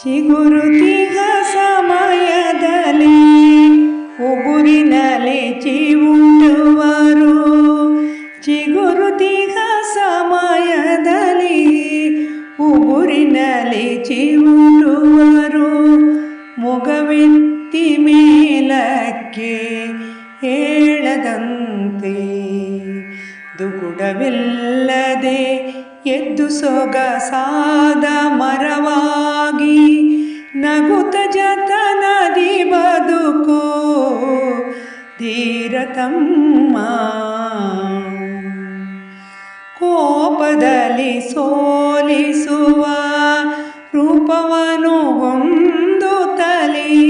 ಚಿಗುರುತಿಹ ಸಮಯದಲ್ಲಿ ಉಗುರಿನಲ್ಲಿ ಚಿವುಟುವರು. ಚಿಗುರುತಿಹ ಸಮಯದಲ್ಲಿ ಉಗುರಿನಲ್ಲಿ ಚಿವುಟುವರು. ಮೊಗವೆತ್ತಿ ಮೇಲಕ್ಕೆ ಏಳದಂತೆ ದುಗುಡವಿಲ್ಲದೆ ಎದ್ದು ಸೊಗಸಾದ ಮರವಾಗಿ ನಗುತ್ತ ಜತನದಿ ಬದುಕು ಧೀರತಮ್ಮ. ಕೋಪದಲ್ಲಿ ಸೋಲಿಸುವ ರೂಪವನು ಹೊಂದುತ್ತಲೇ,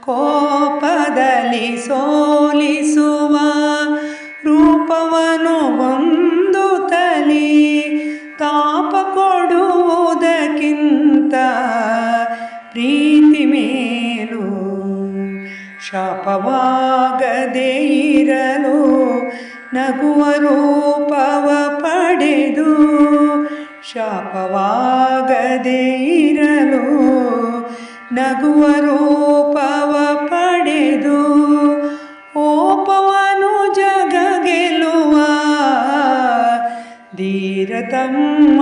ಕೋಪದಲ್ಲಿ ಸೋಲಿಸುವ ರೂಪವನು ಹೊಂದುತ್ತಲೇ, ತಾಪ ಕೊಡುವುದಕ್ಕಿಂತ ಪ್ರೀತಿ ಮೇಲು ಶಾಪವಾಗದೇ ಇರಲು ನಗುವ ರೂಪವ ಪಡೆದು, ಶಾಪವಾಗದೇ ಇರಲು ನಗುವ ರೂಪವ ಪಡೆದು ಓಪವನು ಜಗ ಗೆಲ್ಲುವ ಧೀರತಮ್ಮ.